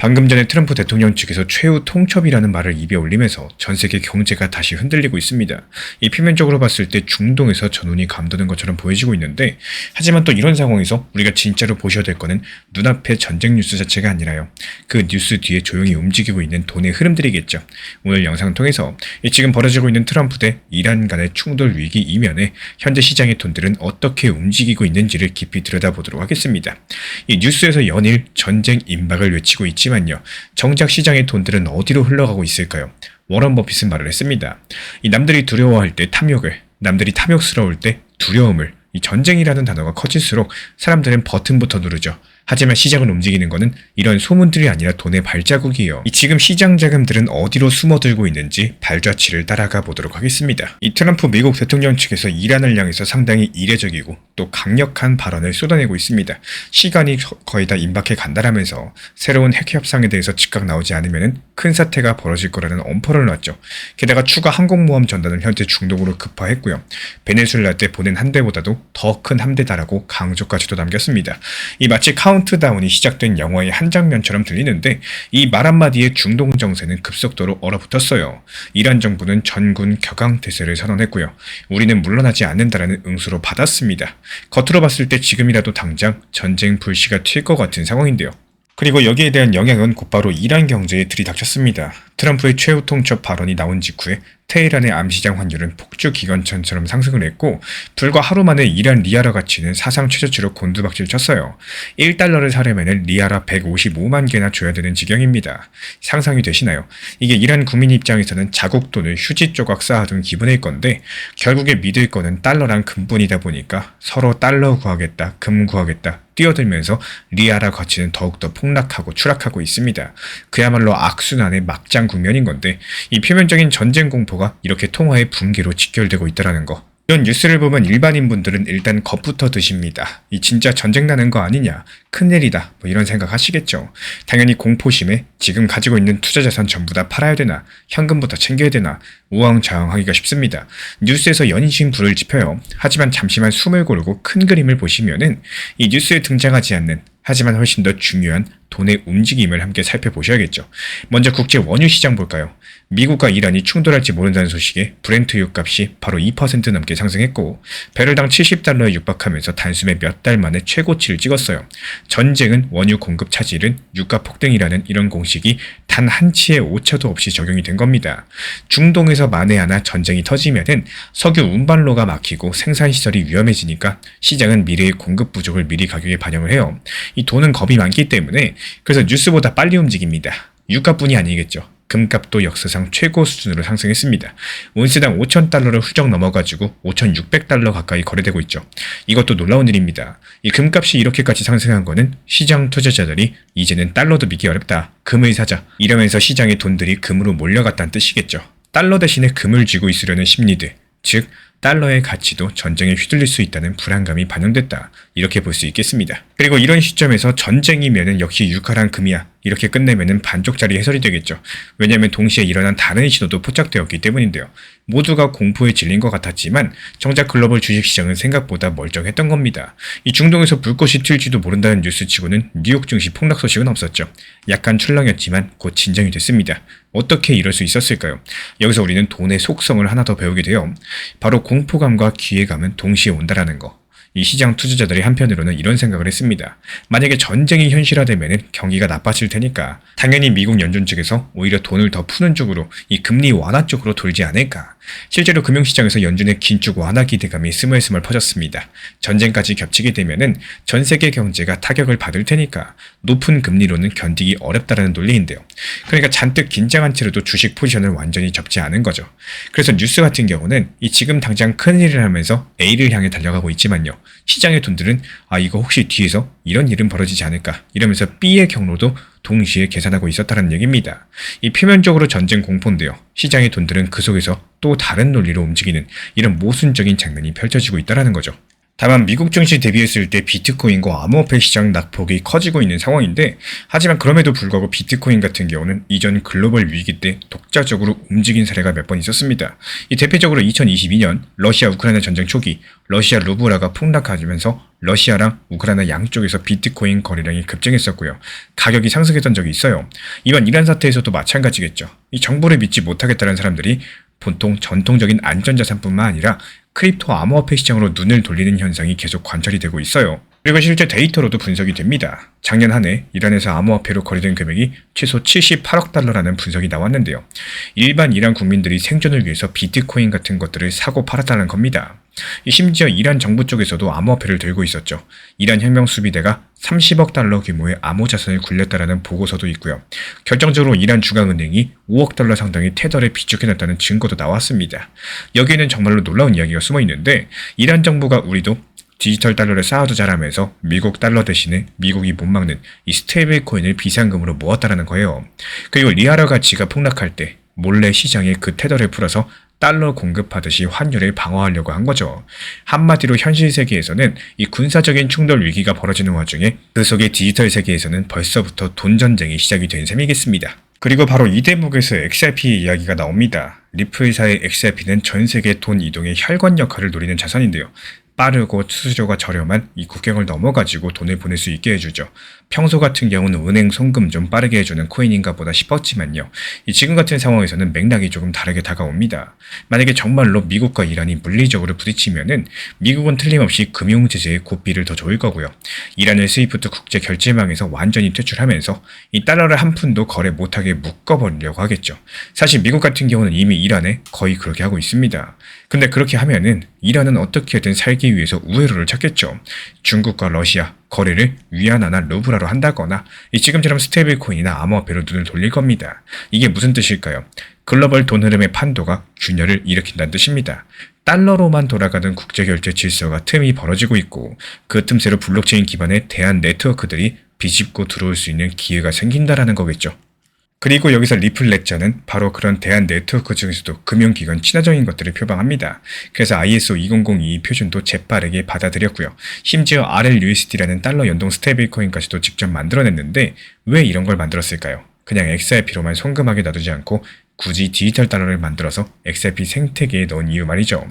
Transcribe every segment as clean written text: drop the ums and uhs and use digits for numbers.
방금 전에 트럼프 대통령 측에서 최후 통첩이라는 말을 입에 올리면서 전 세계 경제가 다시 흔들리고 있습니다. 이 표면적으로 봤을 때 중동에서 전운이 감도는 것처럼 보여지고 있는데, 하지만 또 이런 상황에서 우리가 진짜로 보셔야 될 거는 눈앞의 전쟁 뉴스 자체가 아니라요. 그 뉴스 뒤에 조용히 움직이고 있는 돈의 흐름들이겠죠. 오늘 영상을 통해서 지금 벌어지고 있는 트럼프 대 이란 간의 충돌 위기 이면에 현재 시장의 돈들은 어떻게 움직이고 있는지를 깊이 들여다보도록 하겠습니다. 이 뉴스에서 연일 전쟁 임박을 외치고 있지만요, 정작 시장의 돈들은 어디로 흘러가고 있을까요? 워런 버핏은 말을 했습니다. 이 남들이 두려워할 때 탐욕을, 남들이 탐욕스러울 때 두려움을, 이 전쟁이라는 단어가 커질수록 사람들은 버튼부터 누르죠. 하지만 시장을 움직이는 것은 이런 소문들이 아니라 돈의 발자국이에요. 이 지금 시장 자금들은 어디로 숨어들고 있는지 발자취를 따라가 보도록 하겠습니다. 이 트럼프 미국 대통령 측에서 이란을 향해서 상당히 이례적이고 또 강력한 발언을 쏟아내고 있습니다. 시간이 거의 다 임박해 간다라면서 새로운 핵 협상에 대해서 즉각 나오지 않으면 큰 사태가 벌어질 거라는 엄포를 놨죠. 게다가 추가 항공모함 전단을 현재 중동으로 급파했고요. 베네수엘라 때 보낸 함대보다도 더 큰 함대다라고 강조까지도 남겼습니다. 이 마치 카운트다운이 시작된 영화의 한 장면처럼 들리는데, 이 말 한마디에 중동 정세는 급속도로 얼어붙었어요. 이란 정부는 전군 격앙태세를 선언했고요. 우리는 물러나지 않는다라는 응수로 받았습니다. 겉으로 봤을 때 지금이라도 당장 전쟁 불씨가 튈 것 같은 상황인데요. 그리고 여기에 대한 영향은 곧바로 이란 경제에 들이닥쳤습니다. 트럼프의 최후 통첩 발언이 나온 직후에 테헤란의 암시장 환율은 폭주 기관차처럼 상승을 했고, 불과 하루 만에 이란 리아라 가치는 사상 최저치로 곤두박질 쳤어요. 1달러를 사려면 리아라 155만 개나 줘야 되는 지경입니다. 상상이 되시나요? 이게 이란 국민 입장에서는 자국 돈을 휴지 조각 쌓아둔 기분일 건데, 결국에 믿을 거는 달러랑 금뿐이다 보니까 서로 달러 구하겠다, 금 구하겠다 뛰어들면서 리아라 가치는 더욱더 폭락하고 추락하고 있습니다. 그야말로 악순환의 막장 국면인 건데, 이 표면적인 전쟁 공포가 이렇게 통화의 붕괴로 직결되고 있다는 거. 이런 뉴스를 보면 일반인분들은 일단 겁부터 드십니다. 이 진짜 전쟁 나는 거 아니냐, 큰일이다, 뭐 이런 생각 하시겠죠. 당연히 공포심에 지금 가지고 있는 투자자산 전부 다 팔아야 되나, 현금부터 챙겨야 되나 우왕좌왕하기가 쉽습니다. 뉴스에서 연신 불을 지펴요. 하지만 잠시만 숨을 고르고 큰 그림을 보시면은 이 뉴스에 등장하지 않는, 하지만 훨씬 더 중요한 돈의 움직임을 함께 살펴보셔야겠죠. 먼저 국제 원유 시장 볼까요? 미국과 이란이 충돌할지 모른다는 소식에 브렌트유 값이 바로 2% 넘게 상승했고, 배럴당 70달러에 육박하면서 단숨에 몇 달 만에 최고치를 찍었어요. 전쟁은 원유 공급 차질은 유가 폭등이라는 이런 공식이 단 한치의 오차도 없이 적용이 된 겁니다. 중동에서 만에 하나 전쟁이 터지면은 석유 운반로가 막히고 생산시설이 위험해지니까 시장은 미래의 공급 부족을 미리 가격에 반영을 해요. 이 돈은 겁이 많기 때문에 그래서 뉴스보다 빨리 움직입니다. 유가뿐이 아니겠죠. 금값도 역사상 최고 수준으로 상승했습니다. 온스당 5,000달러를 훌쩍 넘어가지고 5,600달러 가까이 거래되고 있죠. 이것도 놀라운 일입니다. 이 금값이 이렇게까지 상승한 거는 시장 투자자들이 이제는 달러도 믿기 어렵다, 금을 사자 이러면서 시장의 돈들이 금으로 몰려갔다는 뜻이겠죠. 달러 대신에 금을 쥐고 있으려는 심리들, 즉 달러의 가치도 전쟁에 휘둘릴 수 있다는 불안감이 반영됐다, 이렇게 볼 수 있겠습니다. 그리고 이런 시점에서 전쟁이면은 역시 유가랑 금이야, 이렇게 끝내면은 반쪽짜리 해설이 되겠죠. 왜냐하면 동시에 일어난 다른 신호도 포착되었기 때문인데요. 모두가 공포에 질린 것 같았지만 정작 글로벌 주식시장은 생각보다 멀쩡했던 겁니다. 이 중동에서 불꽃이 튈지도 모른다는 뉴스치고는 뉴욕 증시 폭락 소식은 없었죠. 약간 출렁였지만 곧 진정이 됐습니다. 어떻게 이럴 수 있었을까요? 여기서 우리는 돈의 속성을 하나 더 배우게 돼요. 바로 공포감과 기회감은 동시에 온다라는 거. 이 시장 투자자들이 한편으로는 이런 생각을 했습니다. 만약에 전쟁이 현실화되면 경기가 나빠질 테니까 당연히 미국 연준 측에서 오히려 돈을 더 푸는 쪽으로, 이 금리 완화 쪽으로 돌지 않을까. 실제로 금융시장에서 연준의 긴축 완화 기대감이 스멀스멀 퍼졌습니다. 전쟁까지 겹치게 되면은 전 세계 경제가 타격을 받을 테니까 높은 금리로는 견디기 어렵다라는 논리인데요. 그러니까 잔뜩 긴장한 채로도 주식 포지션을 완전히 접지 않은 거죠. 그래서 뉴스 같은 경우는 이 지금 당장 큰일을 하면서 A를 향해 달려가고 있지만요, 시장의 돈들은 이거 혹시 뒤에서 이런 일은 벌어지지 않을까 이러면서 B의 경로도 동시에 계산하고 있었다는 얘기입니다. 이 표면적으로 전쟁 공포인데요, 시장의 돈들은 그 속에서 또 다른 논리로 움직이는 이런 모순적인 장면이 펼쳐지고 있다는 거죠. 다만 미국 증시 대비했을 때 비트코인과 암호화폐 시장 낙폭이 커지고 있는 상황인데, 하지만 그럼에도 불구하고 비트코인 같은 경우는 이전 글로벌 위기 때 독자적으로 움직인 사례가 몇 번 있었습니다. 이 대표적으로 2022년 러시아 우크라이나 전쟁 초기 러시아 루블화가 폭락하면서 러시아랑 우크라이나 양쪽에서 비트코인 거래량이 급증했었고요. 가격이 상승했던 적이 있어요. 이번 이란 사태에서도 마찬가지겠죠. 이 정보를 믿지 못하겠다는 사람들이 보통 전통적인 안전자산뿐만 아니라 크립토 암호화폐 시장으로 눈을 돌리는 현상이 계속 관찰이 되고 있어요. 그리고 실제 데이터로도 분석이 됩니다. 작년 한 해 이란에서 암호화폐로 거래된 금액이 최소 78억 달러라는 분석이 나왔는데요. 일반 이란 국민들이 생존을 위해서 비트코인 같은 것들을 사고 팔았다는 겁니다. 심지어 이란 정부 쪽에서도 암호화폐를 들고 있었죠. 이란 혁명수비대가 30억 달러 규모의 암호자산을 굴렸다는 보고서도 있고요. 결정적으로 이란 중앙은행이 5억 달러 상당의 테더를 비축해놨다는 증거도 나왔습니다. 여기에는 정말로 놀라운 이야기가 숨어 있는데, 이란 정부가 우리도 디지털 달러를 쌓아두자라면서 미국 달러 대신에 미국이 못 막는 이 스테이블 코인을 비상금으로 모았다라는 거예요. 그리고 리아라 가치가 폭락할 때 몰래 시장에 그 테더를 풀어서 달러 공급하듯이 환율을 방어하려고 한 거죠. 한마디로 현실 세계에서는 이 군사적인 충돌 위기가 벌어지는 와중에 그 속의 디지털 세계에서는 벌써부터 돈 전쟁이 시작이 된 셈이겠습니다. 그리고 바로 이 대목에서 XRP 이야기가 나옵니다. 리플사의 XRP는 전 세계 돈 이동의 혈관 역할을 노리는 자산인데요. 빠르고 수수료가 저렴한 이 국경을 넘어가지고 돈을 보낼 수 있게 해주죠. 평소 같은 경우는 은행 송금 좀 빠르게 해주는 코인인가 보다 싶었지만요. 지금 같은 상황에서는 맥락이 조금 다르게 다가옵니다. 만약에 정말로 미국과 이란이 물리적으로 부딪히면은 미국은 틀림없이 금융제재의 고삐를 더 조일 거고요. 이란을 스위프트 국제 결제망에서 완전히 퇴출하면서 이 달러를 한 푼도 거래 못하게 묶어버리려고 하겠죠. 사실 미국 같은 경우는 이미 이란에 거의 그렇게 하고 있습니다. 근데 그렇게 하면은 이란은 어떻게든 살기 위해서 우회로를 찾겠죠. 중국과 러시아 거래를 위안화나 루블화로 한다거나 지금처럼 스테이블 코인이나 암호화폐로 눈을 돌릴 겁니다. 이게 무슨 뜻일까요? 글로벌 돈 흐름의 판도가 균열을 일으킨다는 뜻입니다. 달러로만 돌아가는 국제결제 질서가 틈이 벌어지고 있고, 그 틈새로 블록체인 기반의 대한 네트워크들이 비집고 들어올 수 있는 기회가 생긴다라는 거겠죠. 그리고 여기서 리플렉자는 바로 그런 대한 네트워크 중에서도 금융기관 친화적인 것들을 표방합니다. 그래서 ISO 20022 표준도 재빠르게 받아들였고요. 심지어 RLUSD라는 달러 연동 스테이블코인까지도 직접 만들어냈는데, 왜 이런 걸 만들었을까요? 그냥 XRP로만 송금하게 놔두지 않고 굳이 디지털 달러를 만들어서 XRP 생태계에 넣은 이유 말이죠.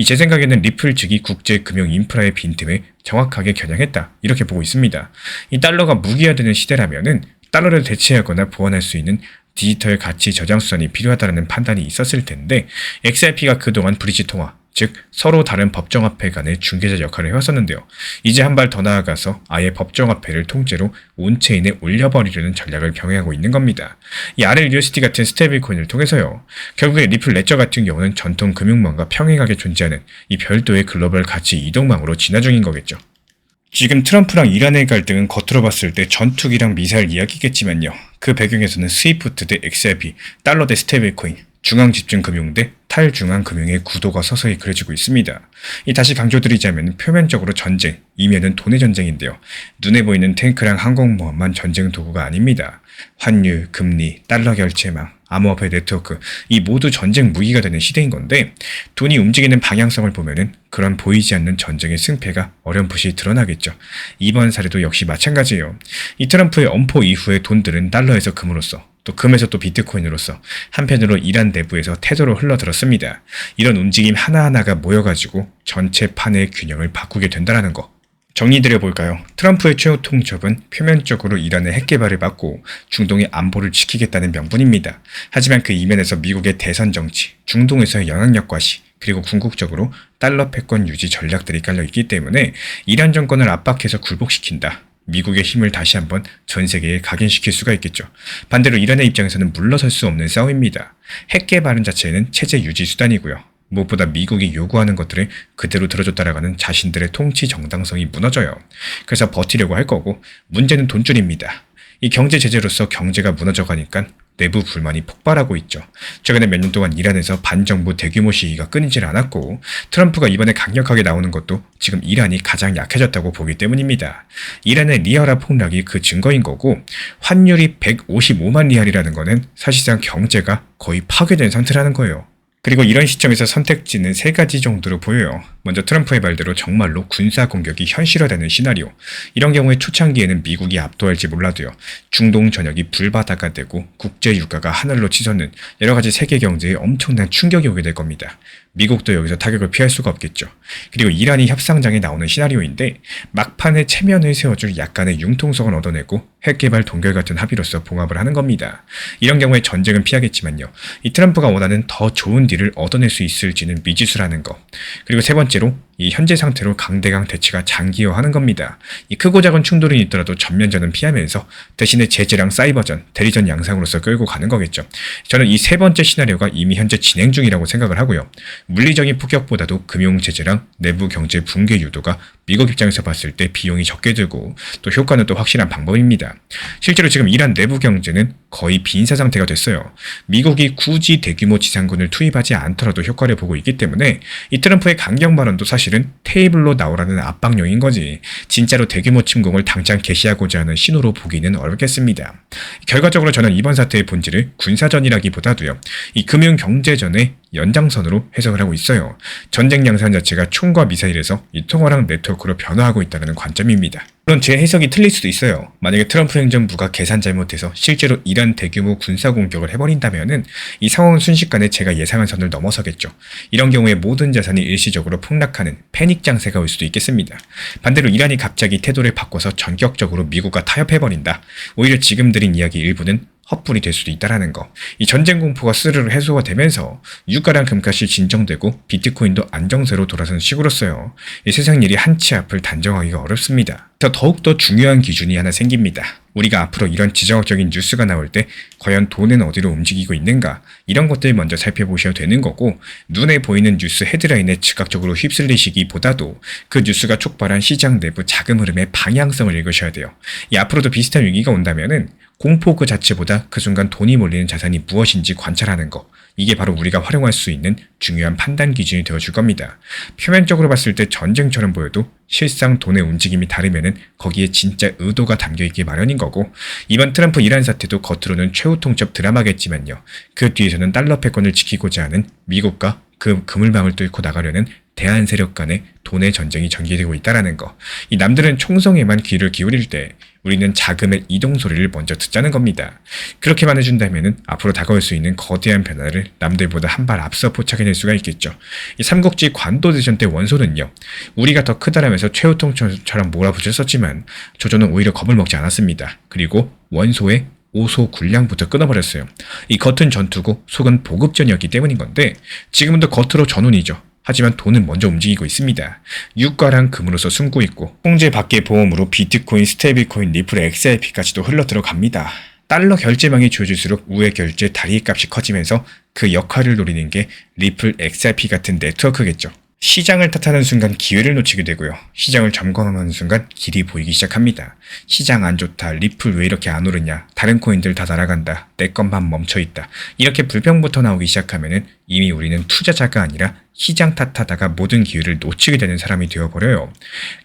제 생각에는 리플 측이 국제 금융 인프라의 빈틈에 정확하게 겨냥했다, 이렇게 보고 있습니다. 이 달러가 무기화되는 시대라면은 달러를 대체하거나 보완할 수 있는 디지털 가치 저장 수단이 필요하다는 판단이 있었을 텐데, XRP가 그동안 브리지 통화, 즉 서로 다른 법정화폐 간의 중개자 역할을 해왔었는데요. 이제 한 발 더 나아가서 아예 법정화폐를 통째로 온체인에 올려버리려는 전략을 병행하고 있는 겁니다. 이 RLUSD 같은 스테이블 코인을 통해서요. 결국에 리플 레저 같은 경우는 전통 금융망과 평행하게 존재하는 이 별도의 글로벌 가치 이동망으로 진화 중인 거겠죠. 지금 트럼프랑 이란의 갈등은 겉으로 봤을 때 전투기랑 미사일 이야기겠지만요. 그 배경에서는 스위프트 대 XRP, 달러 대 스테이블코인, 중앙집중금융 대 탈중앙금융의 구도가 서서히 그려지고 있습니다. 다시 강조드리자면 표면적으로 전쟁, 이면은 돈의 전쟁인데요. 눈에 보이는 탱크랑 항공모함만 전쟁 도구가 아닙니다. 환율, 금리, 달러 결제망, 암호화폐 네트워크, 이 모두 전쟁 무기가 되는 시대인 건데, 돈이 움직이는 방향성을 보면은 그런 보이지 않는 전쟁의 승패가 어렴풋이 드러나겠죠. 이번 사례도 역시 마찬가지예요. 트럼프의 엄포 이후의 돈들은 달러에서 금으로써, 또 금에서 또 비트코인으로서, 한편으로 이란 내부에서 태도로 흘러들었습니다. 이런 움직임 하나하나가 모여가지고 전체 판의 균형을 바꾸게 된다는 거. 정리드려볼까요? 트럼프의 최후 통첩은 표면적으로 이란의 핵 개발을 막고 중동의 안보를 지키겠다는 명분입니다. 하지만 그 이면에서 미국의 대선 정치, 중동에서의 영향력 과시, 그리고 궁극적으로 달러 패권 유지 전략들이 깔려있기 때문에 이란 정권을 압박해서 굴복시킨다. 미국의 힘을 다시 한번 전 세계에 각인시킬 수가 있겠죠. 반대로 이란의 입장에서는 물러설 수 없는 싸움입니다. 핵 개발은 자체는 체제 유지 수단이고요. 무엇보다 미국이 요구하는 것들을 그대로 들어줬다라가는 자신들의 통치 정당성이 무너져요. 그래서 버티려고 할 거고, 문제는 돈줄입니다. 이 경제 제재로서 경제가 무너져가니까 내부 불만이 폭발하고 있죠. 최근에 몇 년 동안 이란에서 반정부 대규모 시위가 끊이질 않았고, 트럼프가 이번에 강력하게 나오는 것도 지금 이란이 가장 약해졌다고 보기 때문입니다. 이란의 리알화 폭락이 그 증거인 거고, 환율이 155만 리알이라는 거는 사실상 경제가 거의 파괴된 상태라는 거예요. 그리고 이런 시점에서 선택지는 세 가지 정도로 보여요. 먼저 트럼프의 말대로 정말로 군사 공격이 현실화되는 시나리오. 이런 경우에 초창기에는 미국이 압도할지 몰라도요. 중동 전역이 불바다가 되고 국제 유가가 하늘로 치솟는 여러 가지 세계 경제에 엄청난 충격이 오게 될 겁니다. 미국도 여기서 타격을 피할 수가 없겠죠. 그리고 이란이 협상장에 나오는 시나리오인데 막판에 체면을 세워줄 약간의 융통성을 얻어내고 핵개발 동결 같은 합의로서 봉합을 하는 겁니다. 이런 경우에 전쟁은 피하겠지만요. 이 트럼프가 원하는 더 좋은 딜을 얻어낼 수 있을지는 미지수라는 거. 그리고 세 번째로 이 현재 상태로 강대강 대치가 장기화하는 겁니다. 이 크고 작은 충돌이 있더라도 전면전은 피하면서 대신에 제재랑 사이버전, 대리전 양상으로서 끌고 가는 거겠죠. 저는 이 세 번째 시나리오가 이미 현재 진행 중이라고 생각을 하고요. 물리적인 폭격보다도 금융 제재랑 내부 경제 붕괴 유도가 미국 입장에서 봤을 때 비용이 적게 들고 또 효과는 또 확실한 방법입니다. 실제로 지금 이란 내부 경제는 거의 빈사 상태가 됐어요. 미국이 굳이 대규모 지상군을 투입하지 않더라도 효과를 보고 있기 때문에 이 트럼프의 강경 발언도 사실은 테이블로 나오라는 압박용인 거지 진짜로 대규모 침공을 당장 개시하고자 하는 신호로 보기는 어렵겠습니다. 결과적으로 저는 이번 사태의 본질을 군사전이라기보다도요. 이 금융경제전의 연장선으로 해석을 하고 있어요. 전쟁 양상 자체가 총과 미사일에서 이 통화랑 네트워크로 변화하고 있다는 관점입니다. 물론 제 해석이 틀릴 수도 있어요. 만약에 트럼프 행정부가 계산 잘못해서 실제로 이란 대규모 군사 공격을 해버린다면은 이 상황은 순식간에 제가 예상한 선을 넘어서겠죠. 이런 경우에 모든 자산이 일시적으로 폭락하는 패닉 장세가 올 수도 있겠습니다. 반대로 이란이 갑자기 태도를 바꿔서 전격적으로 미국과 타협해버린다. 오히려 지금 드린 이야기 일부는 헛불이 될 수도 있다는 거. 이 전쟁 공포가 스르르 해소가 되면서 유가랑 금값이 진정되고 비트코인도 안정세로 돌아선 시기로서요. 이 세상 일이 한치 앞을 단정하기가 어렵습니다. 더욱더 중요한 기준이 하나 생깁니다. 우리가 앞으로 이런 지정학적인 뉴스가 나올 때 과연 돈은 어디로 움직이고 있는가 이런 것들 먼저 살펴보셔야 되는 거고 눈에 보이는 뉴스 헤드라인에 즉각적으로 휩쓸리시기보다도 그 뉴스가 촉발한 시장 내부 자금 흐름의 방향성을 읽으셔야 돼요. 이 앞으로도 비슷한 위기가 온다면은 공포 그 자체보다 그 순간 돈이 몰리는 자산이 무엇인지 관찰하는 거 이게 바로 우리가 활용할 수 있는 중요한 판단 기준이 되어줄 겁니다. 표면적으로 봤을 때 전쟁처럼 보여도 실상 돈의 움직임이 다르면은 거기에 진짜 의도가 담겨있기 마련인 거고 이번 트럼프 이란 사태도 겉으로는 최후 통첩 드라마겠지만요. 그 뒤에서는 달러 패권을 지키고자 하는 미국과 그 그물망을 뚫고 나가려는 대한 세력 간의 돈의 전쟁이 전개되고 있다는 거. 이 남들은 총성에만 귀를 기울일 때 우리는 자금의 이동 소리를 먼저 듣자는 겁니다. 그렇게만 해준다면 앞으로 다가올 수 있는 거대한 변화를 남들보다 한 발 앞서 포착해낼 수가 있겠죠. 이 삼국지 관도대전 때 원소는요. 우리가 더 크다라면서 최후통처럼 몰아붙였었지만 조조는 오히려 겁을 먹지 않았습니다. 그리고 원소의 오소 군량부터 끊어버렸어요. 이 겉은 전투고 속은 보급전이었기 때문인 건데 지금은 더 겉으로 전운이죠. 하지만 돈은 먼저 움직이고 있습니다. 유가랑 금으로서 숨고 있고 통제 밖의 보험으로 비트코인, 스테이블코인, 리플, XRP까지도 흘러들어갑니다. 달러 결제망이 주어질수록 우회 결제 다리 값이 커지면서 그 역할을 노리는 게 리플, XRP 같은 네트워크겠죠. 시장을 탓하는 순간 기회를 놓치게 되고요. 시장을 점검하는 순간 길이 보이기 시작합니다. 시장 안 좋다. 리플 왜 이렇게 안 오르냐. 다른 코인들 다 날아간다. 내 것만 멈춰있다. 이렇게 불평부터 나오기 시작하면은 이미 우리는 투자자가 아니라 시장 탓하다가 모든 기회를 놓치게 되는 사람이 되어버려요.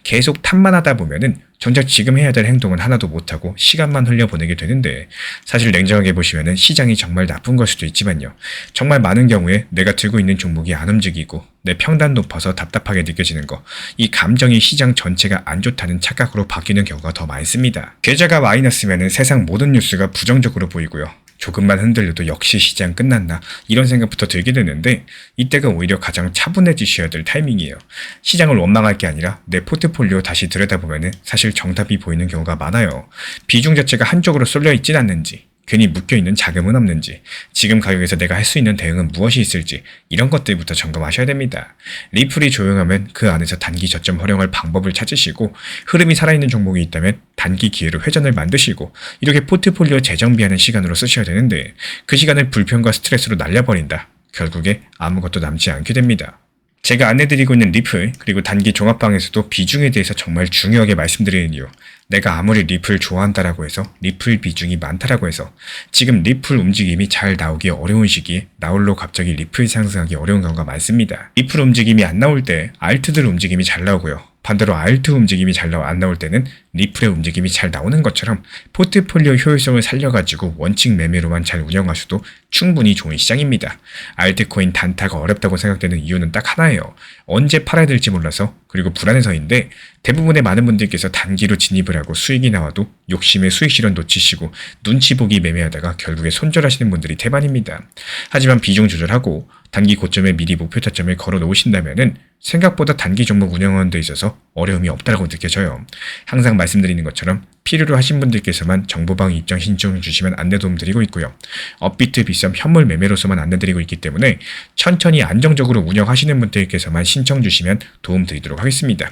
계속 탓만 하다 보면은 정작 지금 해야 될 행동은 하나도 못하고 시간만 흘려보내게 되는데 사실 냉정하게 보시면은 시장이 정말 나쁜 걸 수도 있지만요. 정말 많은 경우에 내가 들고 있는 종목이 안 움직이고 내 평단 높아서 답답하게 느껴지는 거 이 감정이 시장 전체가 안 좋다는 착각으로 바뀌는 경우가 더 많습니다. 계좌가 마이너스면은 세상 모든 뉴스가 부정적으로 보이고요. 조금만 흔들려도 역시 시장 끝났나 이런 생각부터 들게 되는데 이때가 오히려 가장 차분해지셔야 될 타이밍이에요. 시장을 원망할 게 아니라 내 포트폴리오 다시 들여다보면 사실 정답이 보이는 경우가 많아요. 비중 자체가 한쪽으로 쏠려 있진 않는지 괜히 묶여있는 자금은 없는지 지금 가격에서 내가 할 수 있는 대응은 무엇이 있을지 이런 것들부터 점검하셔야 됩니다. 리플이 조용하면 그 안에서 단기 저점 활용할 방법을 찾으시고 흐름이 살아있는 종목이 있다면 단기 기회로 회전을 만드시고 이렇게 포트폴리오 재정비하는 시간으로 쓰셔야 되는데 그 시간을 불평과 스트레스로 날려버린다. 결국에 아무것도 남지 않게 됩니다. 제가 안내드리고 있는 리플 그리고 단기 종합방에서도 비중에 대해서 정말 중요하게 말씀드리는 이유 내가 아무리 리플 좋아한다라고 해서 리플 비중이 많다라고 해서 지금 리플 움직임이 잘 나오기 어려운 시기에 나홀로 갑자기 리플 상승하기 어려운 경우가 많습니다. 리플 움직임이 안 나올 때 알트들 움직임이 잘 나오고요. 반대로 알트 움직임이 안 나올 때는 리플의 움직임이 잘 나오는 것처럼 포트폴리오 효율성을 살려가지고 원칙 매매로만 잘 운영하셔도 충분히 좋은 시장입니다. 알트코인 단타가 어렵다고 생각되는 이유는 딱 하나예요. 언제 팔아야 될지 몰라서, 그리고 불안해서인데, 대부분의 많은 분들께서 단기로 진입을 하고 수익이 나와도 욕심에 수익 실현 놓치시고 눈치 보기 매매하다가 결국에 손절하시는 분들이 대반입니다. 하지만 비중 조절하고 단기 고점에 미리 목표 타점을 걸어 놓으신다면은 생각보다 단기 종목 운영하는 데 있어서 어려움이 없다고 느껴져요. 항상 말씀드리는 것처럼 필요로 하신 분들께서만 정보방 입장 신청 주시면 안내 도움 드리고 있고요. 업비트 비썸 현물 매매로서만 안내드리고 있기 때문에 천천히 안정적으로 운영하시는 분들께서만 신청 주시면 도움 드리도록 하겠습니다.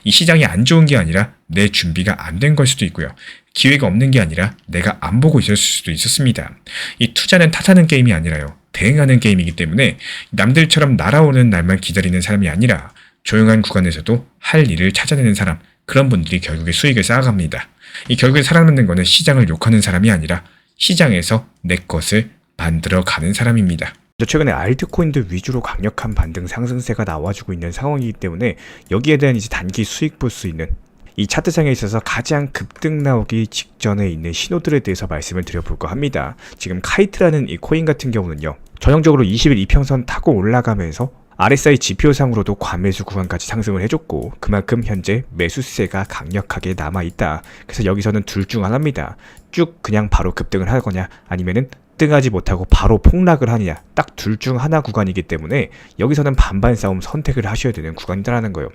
이 시장이 안 좋은 게 아니라 내 준비가 안 된 걸 수도 있고요. 기회가 없는 게 아니라 내가 안 보고 있을 수도 있었습니다. 이 투자는 탓하는 게임이 아니라요. 대응하는 게임이기 때문에 남들처럼 날아오는 날만 기다리는 사람이 아니라 조용한 구간에서도 할 일을 찾아내는 사람, 그런 분들이 결국에 수익을 쌓아갑니다. 이 결국에 살아남는 거는 시장을 욕하는 사람이 아니라 시장에서 내 것을 만들어가는 사람입니다. 최근에 알트코인들 위주로 강력한 반등 상승세가 나와주고 있는 상황이기 때문에 여기에 대한 이제 단기 수익 볼 수 있는 이 차트상에 있어서 가장 급등 나오기 직전에 있는 신호들에 대해서 말씀을 드려볼까 합니다. 지금 카이트라는 이 코인 같은 경우는요, 전형적으로 20일 이평선 타고 올라가면서 RSI 지표상으로도 과매수 구간까지 상승을 해줬고, 그만큼 현재 매수세가 강력하게 남아있다. 그래서 여기서는 둘 중 하나입니다. 쭉 그냥 바로 급등을 하거냐, 아니면은 등하지 못하고 바로 폭락을 하느냐, 딱 둘 중 하나 구간이기 때문에 여기서는 반반 싸움 선택을 하셔야 되는 구간이라는 거예요.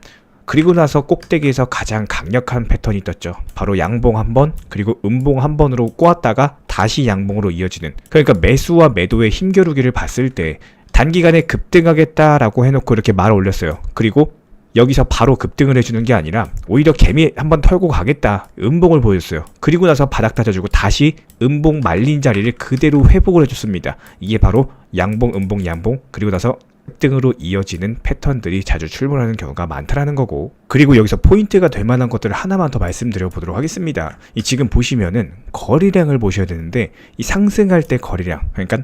그리고 나서 꼭대기에서 가장 강력한 패턴이 떴죠. 바로 양봉 한 번, 그리고 음봉 한 번으로 꼬았다가 다시 양봉으로 이어지는, 그러니까 매수와 매도의 힘겨루기를 봤을 때 단기간에 급등하겠다라고 해놓고 이렇게 말을 올렸어요. 그리고 여기서 바로 급등을 해주는 게 아니라 오히려 개미 한번 털고 가겠다, 음봉을 보여줬어요. 그리고 나서 바닥 다져주고 다시 음봉 말린 자리를 그대로 회복을 해줬습니다. 이게 바로 양봉, 음봉, 양봉, 그리고 나서 급등으로 이어지는 패턴들이 자주 출몰하는 경우가 많다라는 거고, 그리고 여기서 포인트가 될 만한 것들을 하나만 더 말씀드려 보도록 하겠습니다. 이 지금 보시면은 거래량을 보셔야 되는데, 이 상승할 때 거래량, 그러니까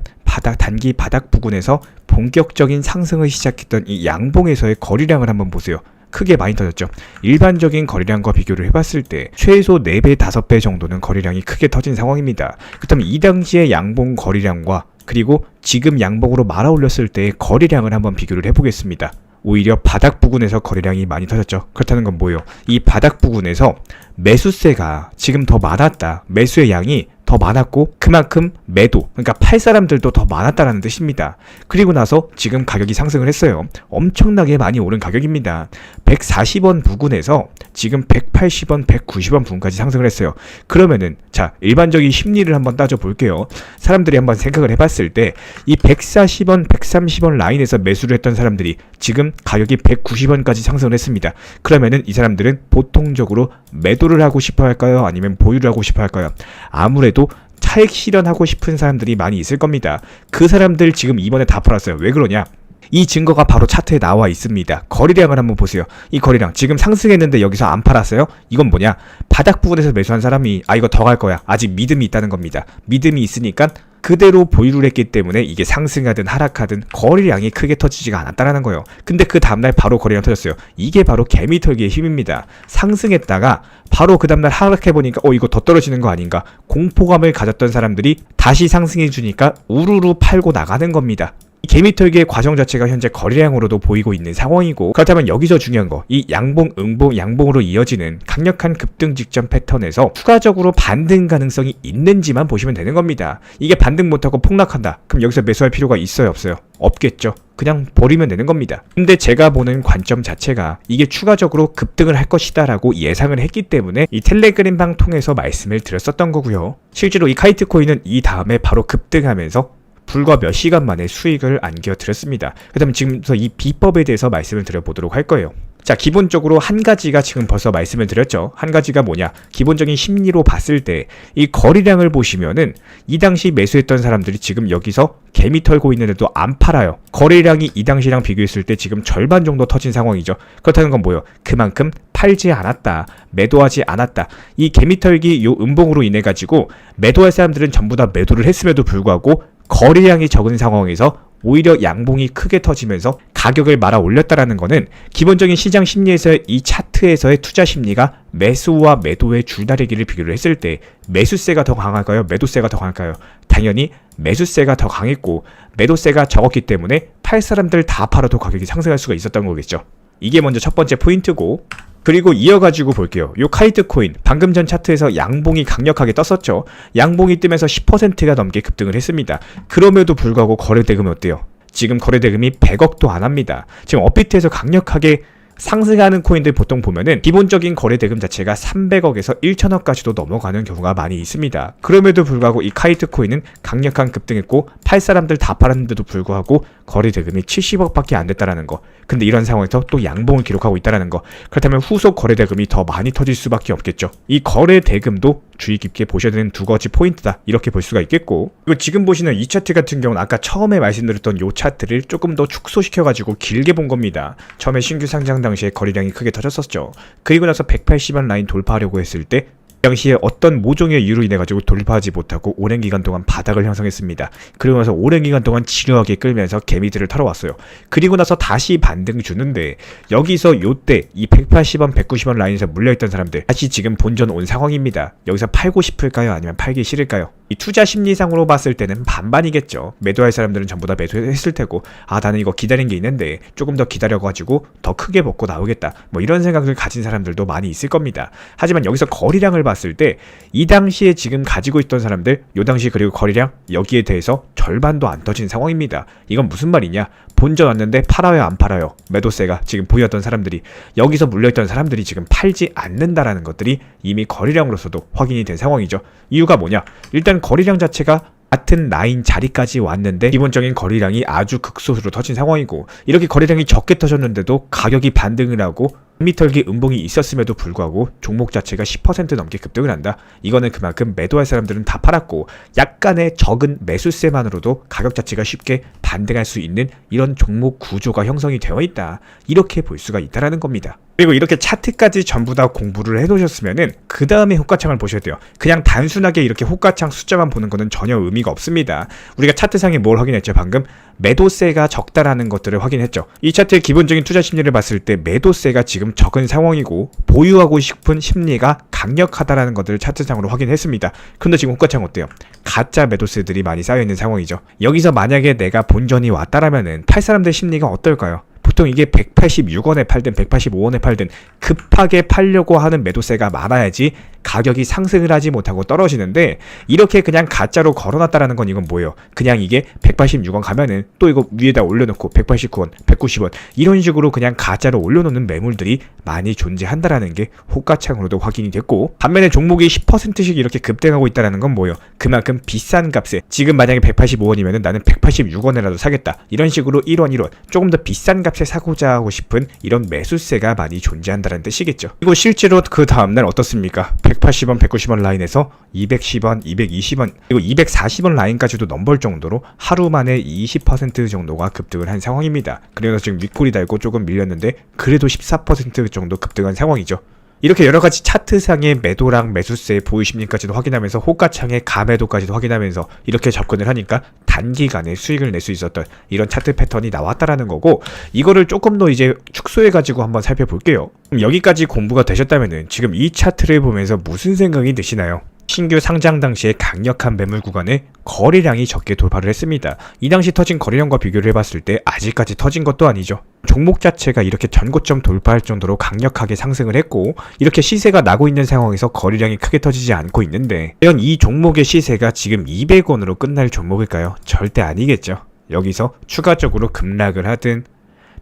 단기 바닥 부근에서 본격적인 상승을 시작했던 이 양봉에서의 거래량을 한번 보세요. 크게 많이 터졌죠. 일반적인 거래량과 비교를 해봤을 때 최소 4배, 5배 정도는 거래량이 크게 터진 상황입니다. 그렇다면 이 당시의 양봉 거래량과 그리고 지금 양봉으로 말아 올렸을 때의 거래량을 한번 비교를 해보겠습니다. 오히려 바닥 부근에서 거래량이 많이 터졌죠. 그렇다는 건 뭐예요? 이 바닥 부근에서 매수세가 지금 더 많았다. 매수의 양이 더 많았고 그만큼 매도, 그러니까 팔 사람들도 더 많았다라는 뜻입니다. 그리고 나서 지금 가격이 상승을 했어요. 엄청나게 많이 오른 가격입니다. 140원 부근에서 지금 180원, 190원 부근까지 상승을 했어요. 그러면은 자, 일반적인 심리를 한번 따져볼게요. 사람들이 한번 생각을 해봤을 때 이 140원, 130원 라인에서 매수를 했던 사람들이 지금 가격이 190원까지 상승을 했습니다. 그러면은 이 사람들은 보통적으로 매도를 하고 싶어 할까요? 아니면 보유를 하고 싶어 할까요? 아무래도 차익 실현하고 싶은 사람들이 많이 있을 겁니다. 그 사람들 지금 이번에 다 팔았어요. 왜 그러냐? 이 증거가 바로 차트에 나와 있습니다. 거래량을 한번 보세요. 이 거래량 지금 상승했는데 여기서 안 팔았어요? 이건 뭐냐? 바닥 부분에서 매수한 사람이 이거 더 갈 거야, 아직 믿음이 있다는 겁니다. 믿음이 있으니까 그대로 보유를 했기 때문에 이게 상승하든 하락하든 거래량이 크게 터지지가 않았다라는 거예요. 근데 그 다음날 바로 거래량 터졌어요. 이게 바로 개미털기의 힘입니다. 상승했다가 바로 그 다음날 하락해보니까 이거 더 떨어지는 거 아닌가, 공포감을 가졌던 사람들이 다시 상승해주니까 우르르 팔고 나가는 겁니다. 이 개미털기의 과정 자체가 현재 거래량으로도 보이고 있는 상황이고, 그렇다면 여기서 중요한 거, 이 양봉, 음봉, 양봉으로 이어지는 강력한 급등 직전 패턴에서 추가적으로 반등 가능성이 있는지만 보시면 되는 겁니다. 이게 반등 못하고 폭락한다, 그럼 여기서 매수할 필요가 있어요, 없어요? 없겠죠. 그냥 버리면 되는 겁니다. 근데 제가 보는 관점 자체가 이게 추가적으로 급등을 할 것이다 라고 예상을 했기 때문에 이 텔레그램방 통해서 말씀을 드렸었던 거고요. 실제로 이 카이트 코인은 이 다음에 바로 급등하면서 불과 몇 시간 만에 수익을 안겨드렸습니다. 그 다음에 지금부터 이 비법에 대해서 말씀을 드려보도록 할 거예요. 자, 기본적으로 한 가지가 지금 벌써 말씀을 드렸죠. 한 가지가 뭐냐? 기본적인 심리로 봤을 때 이 거래량을 보시면은 이 당시 매수했던 사람들이 지금 여기서 개미 털고 있는데도 안 팔아요. 거래량이 이 당시랑 비교했을 때 지금 절반 정도 터진 상황이죠. 그렇다는 건 뭐예요? 그만큼 팔지 않았다, 매도하지 않았다. 이 개미 털기 요 음봉으로 인해 가지고 매도할 사람들은 전부 다 매도를 했음에도 불구하고 거래량이 적은 상황에서 오히려 양봉이 크게 터지면서 가격을 말아 올렸다라는 거는 기본적인 시장 심리에서 이 차트에서의 투자 심리가 매수와 매도의 줄다리기를 비교를 했을 때 매수세가 더 강할까요? 매도세가 더 강할까요? 당연히 매수세가 더 강했고 매도세가 적었기 때문에 팔 사람들 다 팔아도 가격이 상승할 수가 있었던 거겠죠. 이게 먼저 첫 번째 포인트고, 그리고 이어가지고 볼게요. 요 카이트 코인 방금 전 차트에서 양봉이 강력하게 떴었죠. 양봉이 뜨면서 10%가 넘게 급등을 했습니다. 그럼에도 불구하고 거래대금이 어때요? 지금 거래대금이 100억도 안 합니다. 지금 업비트에서 강력하게 상승하는 코인들 보통 보면은 기본적인 거래대금 자체가 300억에서 1000억까지도 넘어가는 경우가 많이 있습니다. 그럼에도 불구하고 이 카이트 코인은 강력한 급등했고 팔 사람들 다 팔았는데도 불구하고 거래대금이 70억밖에 안 됐다라는 거. 근데 이런 상황에서 또 양봉을 기록하고 있다라는 거. 그렇다면 후속 거래대금이 더 많이 터질 수밖에 없겠죠. 이 거래대금도 주의 깊게 보셔야 되는 두 가지 포인트다. 이렇게 볼 수가 있겠고, 그리고 지금 보시는 이 차트 같은 경우는 아까 처음에 말씀드렸던 요 차트를 조금 더 축소시켜가지고 길게 본 겁니다. 처음에 신규 상장 당시에 거래량이 크게 터졌었죠. 그리고 나서 180원 라인 돌파하려고 했을 때 당시에 어떤 모종의 이유로 인해 가지고 돌파하지 못하고 오랜 기간 동안 바닥을 형성했습니다. 그리고 나서 오랜 기간 동안 지루하게 끌면서 개미들을 타러 왔어요. 그리고 나서 다시 반등 주는데 여기서 요때 이 180원, 190원 라인에서 물려있던 사람들 다시 지금 본전 온 상황입니다. 여기서 팔고 싶을까요? 아니면 팔기 싫을까요? 이 투자 심리상으로 봤을 때는 반반이겠죠. 매도할 사람들은 전부 다 매도했을 테고, 아 나는 이거 기다린 게 있는데 조금 더 기다려가지고 더 크게 먹고 나오겠다, 뭐 이런 생각을 가진 사람들도 많이 있을 겁니다. 하지만 여기서 거래량을 봤을 때 이 당시에 지금 가지고 있던 사람들, 요 당시 그리고 거래량 여기에 대해서 절반도 안 터진 상황입니다. 이건 무슨 말이냐? 본전 왔는데 팔아요 안 팔아요? 매도세가 지금 보였던 사람들이, 여기서 물려있던 사람들이 지금 팔지 않는다라는 것들이 이미 거래량으로서도 확인이 된 상황이죠. 이유가 뭐냐? 일단 거래량 자체가 같은 라인 자리까지 왔는데 기본적인 거래량이 아주 극소수로 터진 상황이고, 이렇게 거래량이 적게 터졌는데도 가격이 반등을 하고 미털기 음봉이 있었음에도 불구하고 종목 자체가 10% 넘게 급등을 한다. 이거는 그만큼 매도할 사람들은 다 팔았고 약간의 적은 매수세만으로도 가격 자체가 쉽게 반등할 수 있는 이런 종목 구조가 형성이 되어 있다. 이렇게 볼 수가 있다라는 겁니다. 그리고 이렇게 차트까지 전부 다 공부를 해놓으셨으면은 그 다음에 호가창을 보셔야 돼요. 그냥 단순하게 이렇게 호가창 숫자만 보는 거는 전혀 의미가 없습니다. 우리가 차트상에 뭘 확인했죠? 방금 매도세가 적다라는 것들을 확인했죠. 이 차트의 기본적인 투자 심리를 봤을 때 매도세가 지금 적은 상황이고 보유하고 싶은 심리가 강력하다라는 것들을 차트상으로 확인했습니다. 그런데 지금 호가창 어때요? 가짜 매도세들이 많이 쌓여있는 상황이죠. 여기서 만약에 내가 본전이 왔다라면은 팔 사람들 심리가 어떨까요? 보통 이게 186원에 팔든 185원에 팔든 급하게 팔려고 하는 매도세가 많아야지 가격이 상승을 하지 못하고 떨어지는데, 이렇게 그냥 가짜로 걸어놨다라는 건 이건 뭐예요? 그냥 이게 186원 가면은 또 이거 위에다 올려놓고 189원, 190원 이런 식으로 그냥 가짜로 올려놓는 매물들이 많이 존재한다라는 게 호가창으로도 확인이 됐고, 반면에 종목이 10%씩 이렇게 급등하고 있다라는 건 뭐예요? 그만큼 비싼 값에, 지금 만약에 185원이면은 나는 186원에라도 사겠다, 이런 식으로 1원 1원 조금 더 비싼 값에 사고자 하고 싶은 이런 매수세가 많이 존재한다는 뜻이겠죠. 그리고 실제로 그 다음날 어떻습니까? 180원, 190원 라인에서 210원, 220원, 그리고 240원 라인까지도 넘볼 정도로 하루 만에 20% 정도가 급등을 한 상황입니다. 그래서 지금 윗골이 달고 조금 밀렸는데 그래도 14% 정도 급등한 상황이죠. 이렇게 여러가지 차트상의 매도랑 매수세 보유심리까지도 확인하면서 호가창의 가매도까지도 확인하면서 이렇게 접근을 하니까 단기간에 수익을 낼 수 있었던 이런 차트 패턴이 나왔다라는 거고, 이거를 조금 더 이제 축소해가지고 한번 살펴볼게요. 그럼 여기까지 공부가 되셨다면은 지금 이 차트를 보면서 무슨 생각이 드시나요? 신규 상장 당시에 강력한 매물 구간에 거래량이 적게 돌파를 했습니다. 이 당시 터진 거래량과 비교를 해봤을 때 아직까지 터진 것도 아니죠. 종목 자체가 이렇게 전고점 돌파할 정도로 강력하게 상승을 했고, 이렇게 시세가 나고 있는 상황에서 거래량이 크게 터지지 않고 있는데, 과연 이 종목의 시세가 지금 200원으로 끝날 종목일까요? 절대 아니겠죠. 여기서 추가적으로 급락을 하든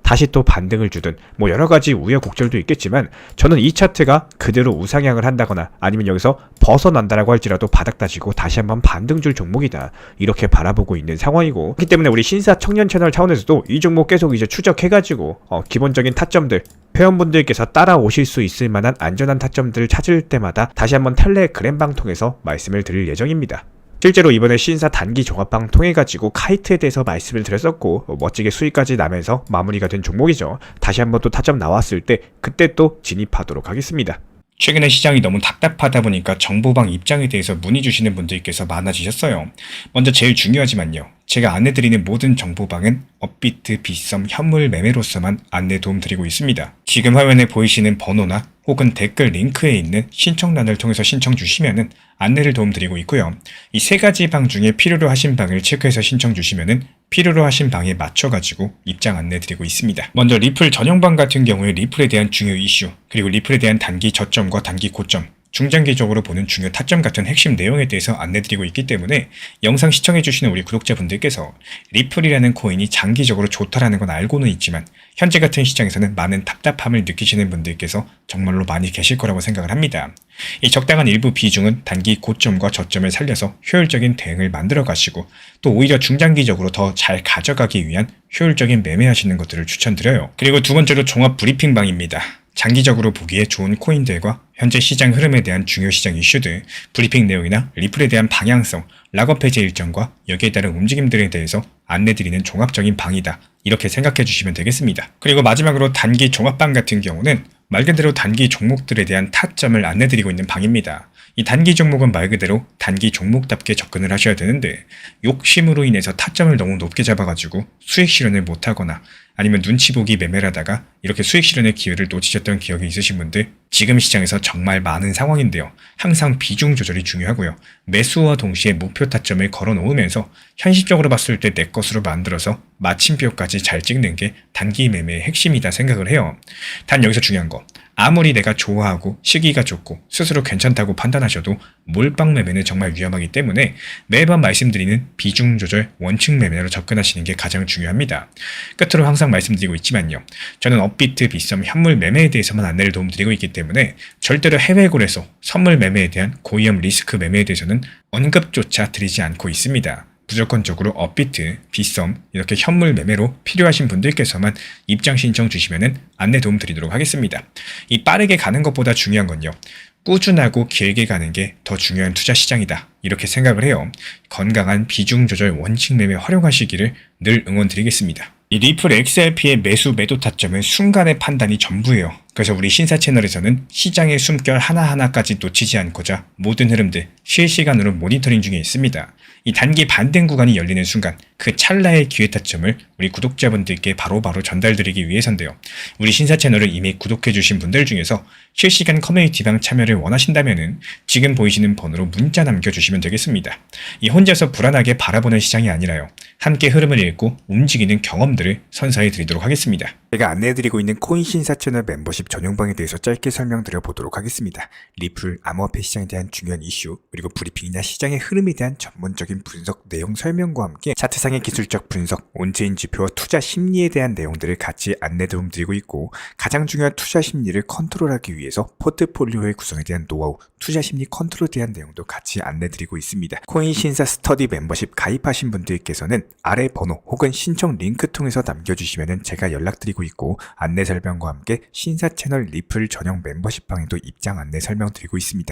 다시 또 반등을 주든 뭐 여러가지 우여곡절도 있겠지만, 저는 이 차트가 그대로 우상향을 한다거나 아니면 여기서 벗어난다라고 할지라도 바닥 다지고 다시 한번 반등 줄 종목이다, 이렇게 바라보고 있는 상황이고, 그렇기 때문에 우리 신사 청년 채널 차원에서도 이 종목 계속 이제 추적해가지고 기본적인 타점들, 회원분들께서 따라오실 수 있을 만한 안전한 타점들을 찾을 때마다 다시 한번 텔레그램방 통해서 말씀을 드릴 예정입니다. 실제로 이번에 신사 단기 종합방 통해가지고 카이트에 대해서 말씀을 드렸었고 멋지게 수익까지 나면서 마무리가 된 종목이죠. 다시 한번 또 타점 나왔을 때 그때 또 진입하도록 하겠습니다. 최근에 시장이 너무 답답하다 보니까 정보방 입장에 대해서 문의 주시는 분들께서 많아지셨어요. 먼저 제일 중요하지만요, 제가 안내드리는 모든 정보방은 업비트 빗썸 현물 매매로서만 안내 도움드리고 있습니다. 지금 화면에 보이시는 번호나 혹은 댓글 링크에 있는 신청란을 통해서 신청 주시면은 안내를 도움드리고 있고요. 이 세 가지 방 중에 필요로 하신 방을 체크해서 신청 주시면은 필요로 하신 방에 맞춰가지고 입장 안내 드리고 있습니다. 먼저 리플 전용방 같은 경우에 리플에 대한 중요 이슈, 그리고 리플에 대한 단기 저점과 단기 고점, 중장기적으로 보는 중요 타점 같은 핵심 내용에 대해서 안내드리고 있기 때문에 영상 시청해주시는 우리 구독자분들께서 리플이라는 코인이 장기적으로 좋다라는 건 알고는 있지만 현재 같은 시장에서는 많은 답답함을 느끼시는 분들께서 정말로 많이 계실 거라고 생각을 합니다. 이 적당한 일부 비중은 단기 고점과 저점을 살려서 효율적인 대응을 만들어 가시고 또 오히려 중장기적으로 더 잘 가져가기 위한 효율적인 매매하시는 것들을 추천드려요. 그리고 두 번째로 종합 브리핑방입니다. 장기적으로 보기에 좋은 코인들과 현재 시장 흐름에 대한 중요 시장 이슈들, 브리핑 내용이나 리플에 대한 방향성, 락업 해제 일정과 여기에 따른 움직임들에 대해서 안내드리는 종합적인 방이다. 이렇게 생각해 주시면 되겠습니다. 그리고 마지막으로 단기 종합방 같은 경우는 말 그대로 단기 종목들에 대한 타점을 안내드리고 있는 방입니다. 이 단기 종목은 말 그대로 단기 종목답게 접근을 하셔야 되는데 욕심으로 인해서 타점을 너무 높게 잡아가지고 수익 실현을 못하거나 아니면 눈치 보기 매매를 하다가 이렇게 수익 실현의 기회를 놓치셨던 기억이 있으신 분들 지금 시장에서 정말 많은 상황인데요. 항상 비중 조절이 중요하고요. 매수와 동시에 목표 타점을 걸어 놓으면서 현실적으로 봤을 때 내 것으로 만들어서 마침표까지 잘 찍는 게 단기 매매의 핵심이다 생각을 해요. 단 여기서 중요한 거. 아무리 내가 좋아하고 시기가 좋고 스스로 괜찮다고 판단하셔도 몰빵 매매는 정말 위험하기 때문에 매번 말씀드리는 비중 조절 원칙 매매로 접근하시는 게 가장 중요합니다. 끝으로 항상 말씀드리고 있지만요. 저는 업비트 빗썸 현물 매매에 대해서만 안내를 도움드리고 있기 때문에 절대로 해외 거래소 선물 매매에 대한 고위험 리스크 매매에 대해서는 언급조차 드리지 않고 있습니다. 무조건적으로 업비트, 빗썸 이렇게 현물 매매로 필요하신 분들께서만 입장 신청 주시면은 안내 도움 드리도록 하겠습니다. 이 빠르게 가는 것보다 중요한 건요. 꾸준하고 길게 가는 게 더 중요한 투자 시장이다. 이렇게 생각을 해요. 건강한 비중 조절 원칙 매매 활용하시기를 늘 응원드리겠습니다. 이 리플 XRP의 매수 매도 타점은 순간의 판단이 전부예요. 그래서 우리 신사 채널에서는 시장의 숨결 하나하나까지 놓치지 않고자 모든 흐름들 실시간으로 모니터링 중에 있습니다. 이 단기 반등 구간이 열리는 순간 그 찰나의 기회 타점을 우리 구독자분들께 바로바로 전달드리기 위해서인데요. 우리 신사 채널을 이미 구독해주신 분들 중에서 실시간 커뮤니티방 참여를 원하신다면 지금 보이시는 번호로 문자 남겨주시면 되겠습니다. 이 혼자서 불안하게 바라보는 시장이 아니라요. 함께 흐름을 읽고 움직이는 경험들을 선사해 드리도록 하겠습니다. 제가 안내해드리고 있는 코인 신사 채널 멤버십 전용방에 대해서 짧게 설명드려 보도록 하겠습니다. 리플, 암호화폐 시장에 대한 중요한 이슈, 그리고 브리핑이나 시장의 흐름에 대한 전문적인 분석 내용 설명과 함께 차트상의 기술적 분석, 온체인 지표와 투자 심리에 대한 내용들을 같이 안내 도움 드리고 있고 가장 중요한 투자 심리를 컨트롤하기 위해서 포트폴리오의 구성에 대한 노하우, 투자 심리 컨트롤에 대한 내용도 같이 안내 드리고 있습니다. 코인 신사 스터디 멤버십 가입하신 분들께서는 아래 번호 혹은 신청 링크 통해서 남겨주시면 제가 연락드리고 있고 안내 설명과 함께 신사 채널 리플 전용 멤버십 방에도 입장 안내 설명드리고 있습니다.